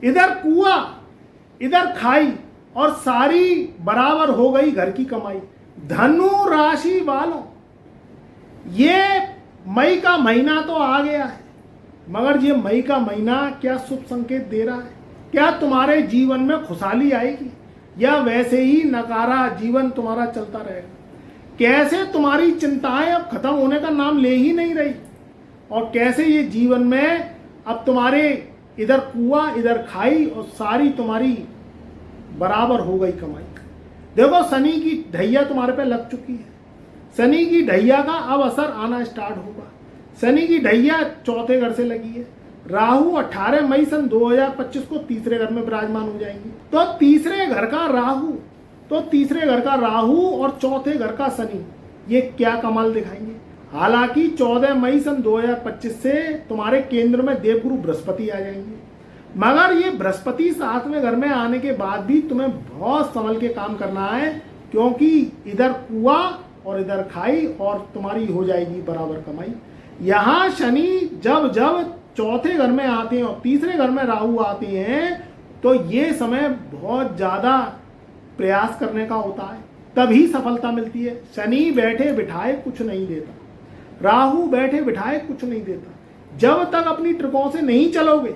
इधर कुआं इधर खाई और सारी बराबर हो गई घर की कमाई। धनु राशि वालों, ये मई का महीना तो आ गया है, मगर ये मई का महीना क्या शुभ संकेत दे रहा है? क्या तुम्हारे जीवन में खुशहाली आएगी या वैसे ही नकारा जीवन तुम्हारा चलता रहेगा? कैसे तुम्हारी चिंताएं अब खत्म होने का नाम ले ही नहीं रही, और कैसे ये जीवन में अब तुम्हारे इधर कुआं इधर खाई और सारी तुम्हारी बराबर हो गई कमाई। देखो, शनि की ढैया तुम्हारे पे लग चुकी है। शनि की ढैया का अब असर आना स्टार्ट होगा। शनि की ढैया चौथे घर से लगी है। राहु 18 मई सन 2025 को तीसरे घर में विराजमान हो जाएंगे। तो तीसरे घर का राहु और चौथे घर का शनि, ये क्या कमाल दिखाएंगे। हालांकि 14 मई सन 2025 से तुम्हारे केंद्र में देवगुरु बृहस्पति आ जाएंगे, मगर ये बृहस्पति 7वें घर में आने के बाद भी तुम्हें बहुत संभल के काम करना है, क्योंकि इधर कुआं और इधर खाई और तुम्हारी हो जाएगी बराबर कमाई। यहाँ शनि जब जब चौथे घर में आते हैं और तीसरे घर में राहु आते हैं, तो ये समय बहुत ज्यादा प्रयास करने का होता है, तभी सफलता मिलती है। शनि बैठे बिठाए कुछ नहीं देता, राहु बैठे बिठाए कुछ नहीं देता। जब तक अपनी ट्रिकों से नहीं चलोगे,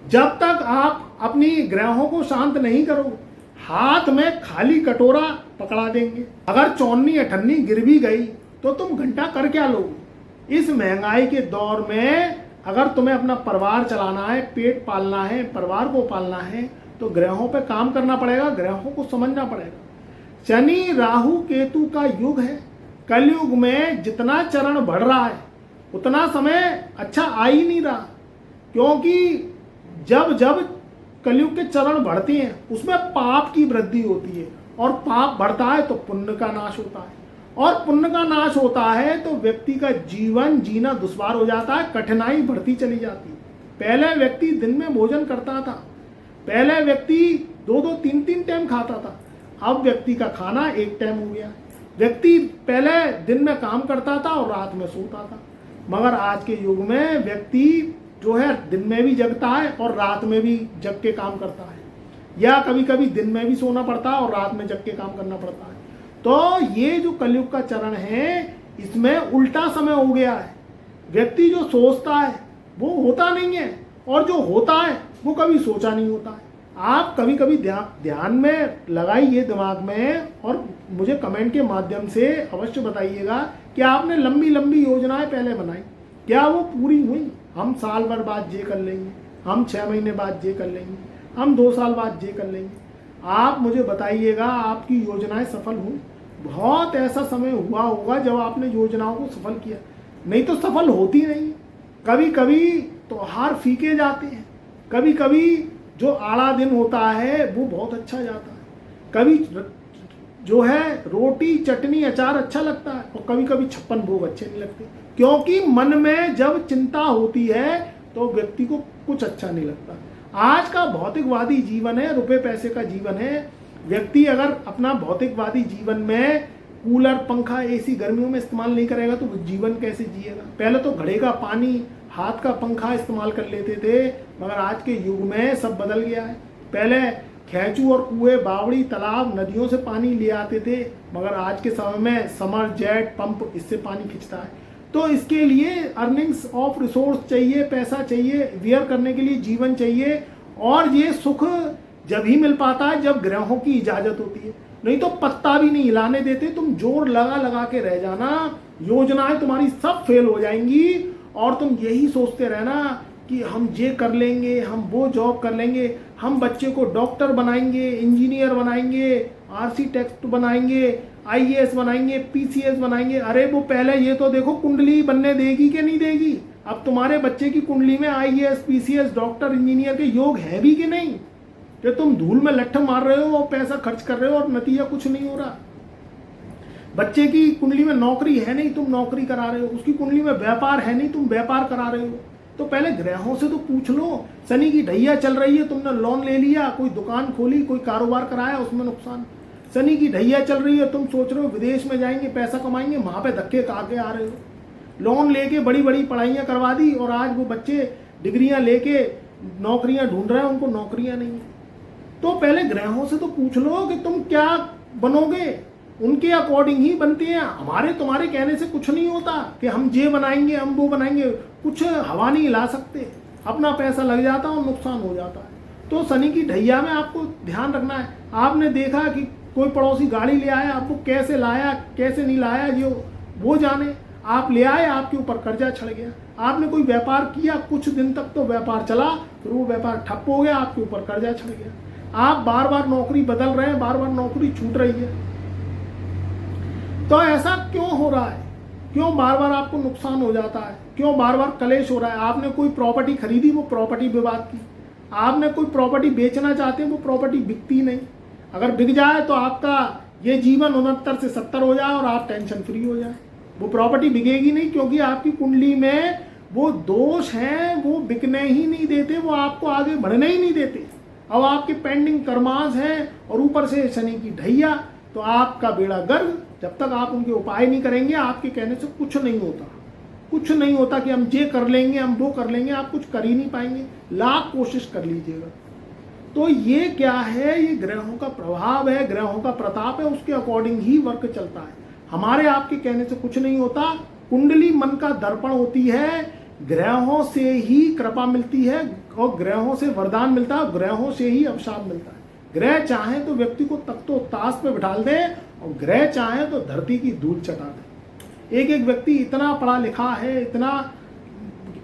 जब तक आप अपनी ग्रहों को शांत नहीं करोगे, हाथ में खाली कटोरा पकड़ा देंगे। अगर चौन्नी अठन्नी गिर भी गई तो तुम घंटा कर क्या लोगे? इस महंगाई के दौर में अगर तुम्हें अपना परिवार चलाना है, पेट पालना है, परिवार को पालना है, तो ग्रहों पे काम करना पड़ेगा, ग्रहों को समझना पड़ेगा। शनि राहु केतु का युग है। कलयुग में जितना चरण बढ़ रहा है उतना समय अच्छा आ ही नहीं रहा, क्योंकि जब जब कलयुग के चरण बढ़ते हैं उसमें पाप की वृद्धि होती है, और पाप बढ़ता है तो पुण्य का नाश होता है, और पुण्य का नाश होता है तो व्यक्ति का जीवन जीना दुश्वार हो जाता है, कठिनाई बढ़ती चली जाती है। पहले व्यक्ति दिन में भोजन करता था, पहले व्यक्ति 2-2 3-3 टाइम खाता था, अब व्यक्ति का खाना एक टाइम हो गया। व्यक्ति पहले दिन में काम करता था और रात में सोता था, मगर आज के युग में व्यक्ति जो है दिन में भी जगता है और रात में भी जग के काम करता है, या कभी कभी दिन में भी सोना पड़ता है और रात में जग के काम करना पड़ता है। तो ये जो कलयुग का चरण है, इसमें उल्टा समय हो गया है। व्यक्ति जो सोचता है वो होता नहीं है, और जो होता है वो कभी सोचा नहीं होता है। आप कभी कभी ध्यान में लगाइए दिमाग में, और मुझे कमेंट के माध्यम से अवश्य बताइएगा कि आपने लंबी लंबी योजनाएं पहले बनाई, क्या वो पूरी हुई? हम साल भर बाद ये कर लेंगे, हम 6 महीने बाद ये कर लेंगे, हम 2 साल बाद ये कर लेंगे। आप मुझे बताइएगा आपकी योजनाएं सफल हुई? बहुत ऐसा समय हुआ होगा जब आपने योजनाओं को सफल किया, नहीं तो सफल होती नहीं। कभी कभी त्योहार फीके जाते हैं, कभी कभी जो आड़ा दिन होता है वो बहुत अच्छा जाता है, कभी जो है रोटी चटनी अचार अच्छा लगता है, और कभी कभी 56 भोग अच्छे नहीं लगते, क्योंकि मन में जब चिंता होती है तो व्यक्ति को कुछ अच्छा नहीं लगता। आज का भौतिकवादी जीवन है, रुपए पैसे का जीवन है। व्यक्ति अगर अपना भौतिकवादी जीवन में कूलर पंखा एसी गर्मियों में इस्तेमाल नहीं करेगा तो जीवन कैसे जिएगा? पहले तो घड़े का पानी हाथ का पंखा इस्तेमाल कर लेते थे, मगर आज के युग में सब बदल गया है। पहले खेचू और कुएं बावड़ी तालाब नदियों से पानी ले आते थे, मगर आज के समय में समर जेट पंप इससे पानी खींचता है। तो इसके लिए अर्निंग्स ऑफ रिसोर्स चाहिए, पैसा चाहिए, वेयर करने के लिए जीवन चाहिए, और ये सुख जब ही मिल पाता है जब ग्रहों की इजाजत होती है, नहीं तो पत्ता भी नहीं हिलाने देते। तुम जोर लगा लगा के रह जाना, योजनाएं तुम्हारी सब फेल हो जाएंगी, और तुम यही सोचते रहना कि हम ये कर लेंगे, हम वो जॉब कर लेंगे, हम बच्चे को डॉक्टर बनाएंगे, इंजीनियर बनाएंगे, आर्किटेक्ट बनाएंगे, आईएएस बनाएंगे, पीसीएस बनाएंगे। अरे वो पहले ये तो देखो कुंडली बनने देगी कि नहीं देगी। अब तुम्हारे बच्चे की कुंडली में आईएएस पीसीएस डॉक्टर इंजीनियर के योग है भी कि नहीं? कि तुम धूल में लट्ठ मार रहे हो और पैसा खर्च कर रहे हो और नतीजा कुछ नहीं हो रहा। बच्चे की कुंडली में नौकरी है नहीं, तुम नौकरी करा रहे हो। उसकी कुंडली में व्यापार है नहीं, तुम व्यापार करा रहे हो। तो पहले ग्रहों से तो पूछ लो। शनि की ढैया चल रही है, तुमने लोन ले लिया, कोई दुकान खोली, कोई कारोबार कराया, उसमें नुकसान। शनि की ढैया चल रही है, तुम सोच रहे हो विदेश में जाएंगे पैसा कमाएंगे, वहां पे धक्के खा के आ रहे हो। लोन लेके बड़ी बड़ी पढ़ाइयां करवा दी और आज वो बच्चे डिग्रियां लेके नौकरियां ढूंढ रहे हैं उनको नौकरियां नहीं है। तो पहले ग्रहों से तो पूछ लो कि तुम क्या बनोगे, उनके अकॉर्डिंग ही बनते हैं। हमारे तुम्हारे कहने से कुछ नहीं होता कि हम ये बनाएंगे हम वो बनाएंगे, कुछ हवा नहीं हिला सकते, अपना पैसा लग जाता है और नुकसान हो जाता है। तो शनि की ढैया में आपको ध्यान रखना है। आपने देखा कि कोई पड़ोसी गाड़ी ले आया, आपको कैसे लाया कैसे नहीं लाया जो वो जाने, आप ले आए आपके ऊपर कर्जा छड़ गया। आपने कोई व्यापार किया, कुछ दिन तक तो व्यापार चला, फिर वो व्यापार ठप हो गया, आपके ऊपर कर्जा छड़ गया। आप बार बार नौकरी बदल रहे हैं, बार बार नौकरी छूट रही है, तो ऐसा क्यों हो रहा है? क्यों बार बार आपको नुकसान हो जाता है? क्यों बार बार कलेश हो रहा है? आपने कोई प्रॉपर्टी खरीदी, वो प्रॉपर्टी विवाद की। आपने कोई प्रॉपर्टी बेचना चाहते हैं, वो प्रॉपर्टी बिकती नहीं। अगर बिक जाए तो आपका ये जीवन 69 से 70 हो जाए और आप टेंशन फ्री हो जाए। वो प्रॉपर्टी बिकेगी नहीं, क्योंकि आपकी कुंडली में वो दोष हैं, वो बिकने ही नहीं देते, वो आपको आगे बढ़ने ही नहीं देते। अब आपके पेंडिंग कर्मांश हैं और ऊपर से शनि की ढैया, तो आपका बेड़ा गर्क। जब तक आप उनके उपाय नहीं करेंगे, आपके कहने से कुछ नहीं होता। कुछ नहीं होता कि हम ये कर लेंगे हम वो कर लेंगे, आप कुछ कर ही नहीं पाएंगे, लाख कोशिश कर लीजिएगा। तो ये क्या है? ये ग्रहों का प्रभाव है, ग्रहों का प्रताप है, उसके अकॉर्डिंग ही वर्क चलता है। हमारे आपके कहने से कुछ नहीं होता। कुंडली मन का दर्पण होती है, ग्रहों से ही कृपा मिलती है और ग्रहों से वरदान मिलता है, ग्रहों से ही अवशाप मिलता है। ग्रह चाहे तो व्यक्ति को तख्तो ताश पे बिठा दे और ग्रह चाहे तो धरती की धूल चटा दे। एक एक व्यक्ति इतना पढ़ा लिखा है, इतना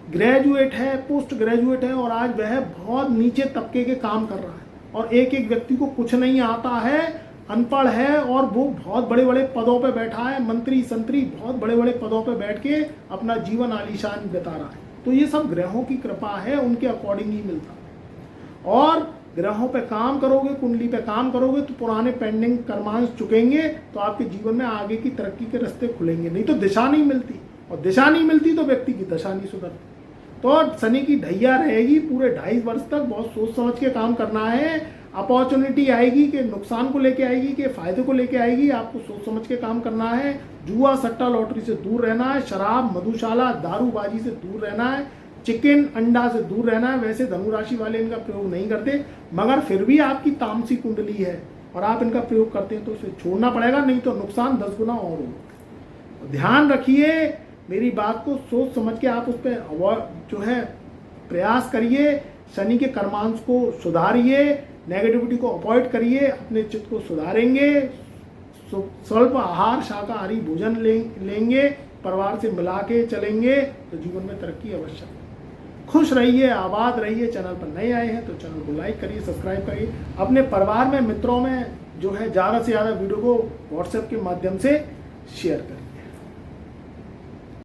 ग्रेजुएट है, पोस्ट ग्रेजुएट है, और आज वह बहुत नीचे तबके के काम कर रहा है। और एक एक व्यक्ति को कुछ नहीं आता है, अनपढ़ है, और वो बहुत बड़े बड़े पदों पे बैठा है, मंत्री संतरी बहुत बड़े बड़े पदों पे बैठ के अपना जीवन आलीशान बिता रहा है। तो ये सब ग्रहों की कृपा है, उनके अकॉर्डिंग ही मिलता है। और ग्रहों पे काम करोगे, कुंडली पे काम करोगे, तो पुराने पेंडिंग कर्मांश चुकेंगे, तो आपके जीवन में आगे की तरक्की के रास्ते खुलेंगे। नहीं तो दिशा नहीं मिलती, और दिशा नहीं मिलती तो व्यक्ति की दशा नहीं सुधरती। तो शनि की ढैया रहेगी पूरे 2.5 वर्ष तक। बहुत सोच समझ के काम करना है। अपॉर्चुनिटी आएगी कि नुकसान को लेके आएगी कि फायदे को लेके आएगी, आपको सोच समझ के काम करना है। जुआ सट्टा लॉटरी से दूर रहना है, शराब मधुशाला दारूबाजी से दूर रहना है, चिकन अंडा से दूर रहना है। वैसे धनु राशि वाले इनका प्रयोग नहीं करते, मगर फिर भी आपकी तामसी कुंडली है और आप इनका प्रयोग करते हैं तो उसे छोड़ना पड़ेगा, नहीं तो नुकसान 10 गुना और होगा। ध्यान रखिए मेरी बात को, सोच समझ के आप उस पर जो है प्रयास करिए। शनि के कर्मांश को सुधारिए, नेगेटिविटी को अवॉइड करिए, अपने चित्त को सुधारेंगे, स्वल्प आहार शाकाहारी भोजन लेंगे, परिवार से मिला के चलेंगे तो जीवन में तरक्की अवश्य। खुश रहिए, आबाद रहिए। चैनल पर नए आए हैं तो चैनल को लाइक करिए, सब्सक्राइब करिए। अपने परिवार में मित्रों में जो है ज़्यादा से ज़्यादा वीडियो को व्हाट्सएप के माध्यम से शेयर करिए।